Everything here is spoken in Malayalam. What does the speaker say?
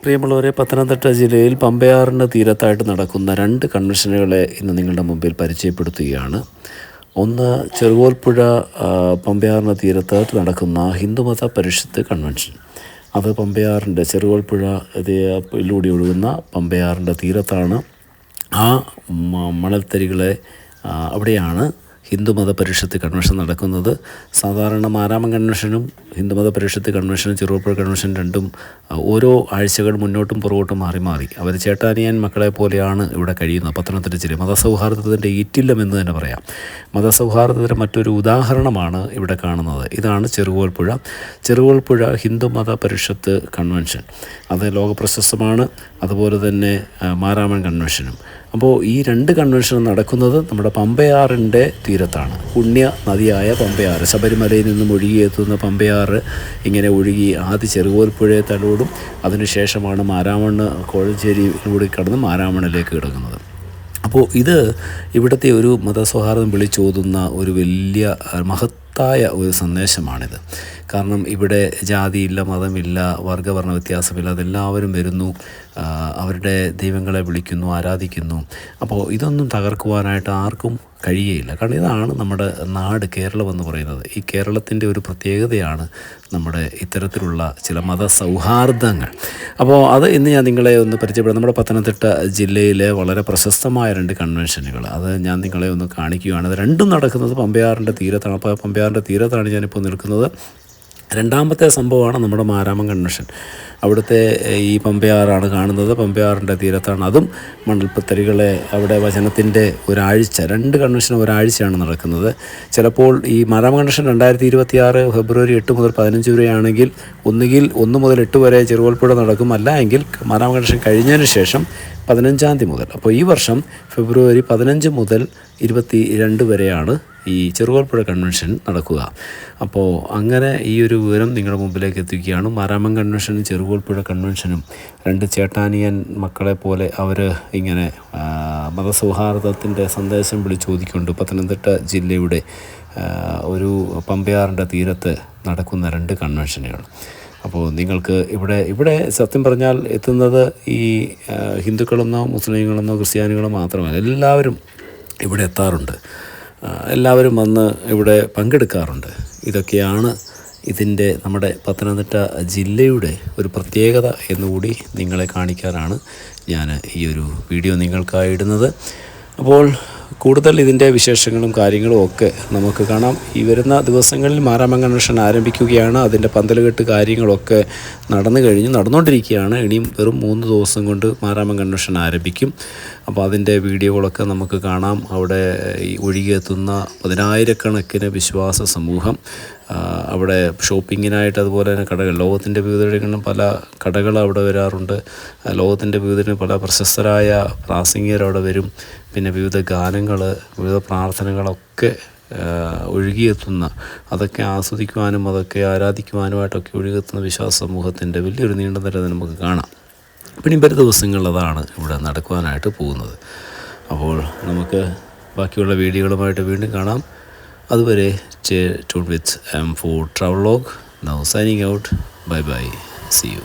പ്രിയമുള്ളവരെ, പത്തനംതിട്ട ജില്ലയിൽ പമ്പയാറിന് തീരത്തായിട്ട് നടക്കുന്ന 2 കൺവെൻഷനുകളെ ഇന്ന് നിങ്ങളുടെ മുമ്പിൽ പരിചയപ്പെടുത്തുകയാണ്. ഒന്ന്, ചെറുകോൽപ്പുഴ പമ്പയാറിന് തീരത്തായിട്ട് നടക്കുന്ന ഹിന്ദുമത പരിഷത്ത് കൺവെൻഷൻ. അത് പമ്പയാറിൻ്റെ ചെറുകോൽപ്പുഴയിലൂടെ ഒഴുകുന്ന പമ്പയാറിൻ്റെ തീരത്താണ്. ആ മണൽത്തരികളെ അവിടെയാണ് ഹിന്ദുമത പരിഷത്ത് കൺവെൻഷൻ നടക്കുന്നത്. സാധാരണ മാരാമൻ കൺവെൻഷനും ഹിന്ദുമത പരിഷത്ത് കൺവെൻഷനും ചെറുകോൽപ്പുഴ കൺവെൻഷൻ രണ്ടും ഓരോ ആഴ്ചകൾ മുന്നോട്ടും പുറകോട്ടും മാറി അവർ ചേട്ടാനിയൻ മക്കളെ പോലെയാണ് ഇവിടെ കഴിയുന്നത്. പത്തനംതിട്ട ജില്ല മതസൗഹാർദ്ദത്തിൻ്റെ ഈറ്റില്ലം എന്ന് തന്നെ പറയാം. മതസൗഹാർദ്ദത്തിൻ്റെ മറ്റൊരു ഉദാഹരണമാണ് ഇവിടെ കാണുന്നത്. ഇതാണ് ചെറുകോൽപ്പുഴ ഹിന്ദുമത പരിഷത്ത് കൺവെൻഷൻ. അത് ലോകപ്രശസ്തമാണ്. അതുപോലെ തന്നെ മാരാമൻ കൺവെൻഷനും. അപ്പോൾ ഈ 2 കൺവെൻഷനും നടക്കുന്നത് നമ്മുടെ പമ്പയാറിൻ്റെ തീരത്താണ്. പുണ്യ നദിയായ പമ്പയാറ്, ശബരിമലയിൽ നിന്നും ഒഴുകിയെത്തുന്ന പമ്പയാറ് ഇങ്ങനെ ഒഴുകി ആദ്യ ചെറുകോൽപ്പുഴയെ തലോടും. അതിനുശേഷമാണ് മാരാമണ്ണ് കോഴഞ്ചേരിയിലൂടെ കടന്ന് മാരാമണ്ണിലേക്ക് കിടക്കുന്നത്. അപ്പോൾ ഇത് ഇവിടുത്തെ ഒരു മതസൗഹാർദ്ദം വിളിച്ചോതുന്ന ഒരു വലിയ മഹത്തായ ഒരു സന്ദേശമാണിത്. കാരണം ഇവിടെ ജാതിയില്ല, മതമില്ല, വർഗ്ഗവർണ്ണ വ്യത്യാസമില്ല. അതെല്ലാവരും വരുന്നു, അവരുടെ ദൈവങ്ങളെ വിളിക്കുന്നു, ആരാധിക്കുന്നു. അപ്പോൾ ഇതൊന്നും തകർക്കുവാനായിട്ട് ആർക്കും കഴിയുകയില്ല. കാരണം ഇതാണ് നമ്മുടെ നാട്, കേരളം എന്ന് പറയുന്നത്. ഈ കേരളത്തിൻ്റെ ഒരു പ്രത്യേകതയാണ് നമ്മുടെ ഇത്തരത്തിലുള്ള ചില മതസൗഹാർദ്ദങ്ങൾ. അപ്പോൾ അത് ഇന്ന് ഞാൻ നിങ്ങളെ ഒന്ന് പരിചയപ്പെടും. നമ്മുടെ പത്തനംതിട്ട ജില്ലയിലെ വളരെ പ്രശസ്തമായ 2 കൺവെൻഷനുകൾ അത് ഞാൻ നിങ്ങളെ ഒന്ന് കാണിക്കുകയാണ്. അത് രണ്ടും നടക്കുന്നത് പമ്പയാറിൻ്റെ തീരത്താണ്. അപ്പോൾ പമ്പയാറിൻ്റെ തീരത്താണ് ഞാനിപ്പോൾ നിൽക്കുന്നത്. രണ്ടാമത്തെ സംഭവമാണ് നമ്മുടെ മാരാമൻ കൺവെൻഷൻ. അവിടുത്തെ ഈ പമ്പയാറാണ് കാണുന്നത്. പമ്പയാറിൻ്റെ തീരത്താണ്. അതും മണൽപ്പത്തരികളെ അവിടെ വചനത്തിൻ്റെ ഒരാഴ്ച, 2 കൺവെൻഷൻ ഒരാഴ്ചയാണ് നടക്കുന്നത്. ചിലപ്പോൾ ഈ മാരാമൻ കൺവെൻഷൻ 2026 ഫെബ്രുവരി 8 മുതൽ 15 വരെയാണെങ്കിൽ ഒന്നുകിൽ 1 മുതൽ 8 വരെ ചെറുകോൽപ്പുഴ നടക്കും. അല്ല എങ്കിൽ മാരാമൻ കൺവെൻഷൻ കഴിഞ്ഞതിന് ശേഷം 15-ാം തീയതി മുതൽ, അപ്പോൾ ഈ വർഷം ഫെബ്രുവരി 15 മുതൽ 22 വരെയാണ് ഈ ചെറുകോൽപ്പുഴ കൺവെൻഷൻ നടക്കുക. അപ്പോൾ അങ്ങനെ ഈ ഒരു വിവരം നിങ്ങളുടെ മുമ്പിലേക്ക് എത്തിക്കുകയാണ്. മാരാമൻ കൺവെൻഷനും ചെറുകോൽപ്പുഴ കൺവെൻഷനും 2 ചേട്ടാനിയൻ മക്കളെ പോലെ അവർ ഇങ്ങനെ മതസൗഹാർദ്ദത്തിൻ്റെ സന്ദേശം വിളിച്ചോതിക്കൊണ്ട് പത്തനംതിട്ട ജില്ലയുടെ ഒരു പമ്പയാറിൻ്റെ തീരത്ത് നടക്കുന്ന 2 കൺവെൻഷനുകൾ. അപ്പോൾ നിങ്ങൾക്ക് ഇവിടെ സത്യം പറഞ്ഞാൽ എത്തുന്നത് ഈ ഹിന്ദുക്കളെന്നോ മുസ്ലിങ്ങളെന്നോ ക്രിസ്ത്യാനികളോ മാത്രമല്ല, എല്ലാവരും ഇവിടെ എത്താറുണ്ട്. എല്ലാവരും വന്ന് ഇവിടെ പങ്കെടുക്കാറുണ്ട്. ഇതൊക്കെയാണ് ഇതിൻ്റെ നമ്മുടെ പത്തനംതിട്ട ജില്ലയുടെ ഒരു പ്രത്യേകത എന്നുകൂടി നിങ്ങളെ കാണിക്കാനാണ് ഞാൻ ഈ ഒരു വീഡിയോ നിങ്ങൾക്കായി ഇടുന്നത്. അപ്പോൾ കൂടുതൽ ഇതിൻ്റെ വിശേഷങ്ങളും കാര്യങ്ങളും ഒക്കെ നമുക്ക് കാണാം. ഈ വരുന്ന ദിവസങ്ങളിൽ മാരാമൻ കൺവെൻഷൻ ആരംഭിക്കുകയാണ്. അതിൻ്റെ പന്തലുകെട്ട് കാര്യങ്ങളൊക്കെ നടന്നുകൊണ്ടിരിക്കുകയാണ്. ഇനിയും വെറും 3 ദിവസം കൊണ്ട് മാരാമൻ കൺവെൻഷൻ ആരംഭിക്കും. അപ്പോൾ അതിൻ്റെ വീഡിയോകളൊക്കെ നമുക്ക് കാണാം. അവിടെ ഒഴുകിയെത്തുന്ന 10,000-കണക്കിന് വിശ്വാസ സമൂഹം, അവിടെ ഷോപ്പിങ്ങിനായിട്ട് അതുപോലെ തന്നെ കടകൾ, ലോകത്തിൻ്റെ വിവിധയിടങ്ങളിലും പല കടകൾ അവിടെ വരാറുണ്ട്. ലോകത്തിൻ്റെ വിവിധ പല പ്രശസ്തരായ പ്രാസംഗികർ അവിടെ വരും. പിന്നെ വിവിധ ഗാനങ്ങൾ, വിവിധ പ്രാർത്ഥനകളൊക്കെ ഒഴുകിയെത്തുന്ന, അതൊക്കെ ആസ്വദിക്കുവാനും അതൊക്കെ ആരാധിക്കുവാനുമായിട്ടൊക്കെ ഒഴുകിയെത്തുന്ന വിശ്വാസ സമൂഹത്തിൻ്റെ വലിയൊരു നീണ്ട നിര നമുക്ക് കാണാം. പിന്നെ വരും ദിവസങ്ങളിൽ അതാണ് ഇവിടെ നടക്കുവാനായിട്ട് പോകുന്നത്. അപ്പോൾ നമുക്ക് ബാക്കിയുള്ള വീഡിയോകളുമായിട്ട് വീണ്ടും കാണാം. അതുവരെ stay tuned with M4 Travelog. Now signing out. Bye bye. See you.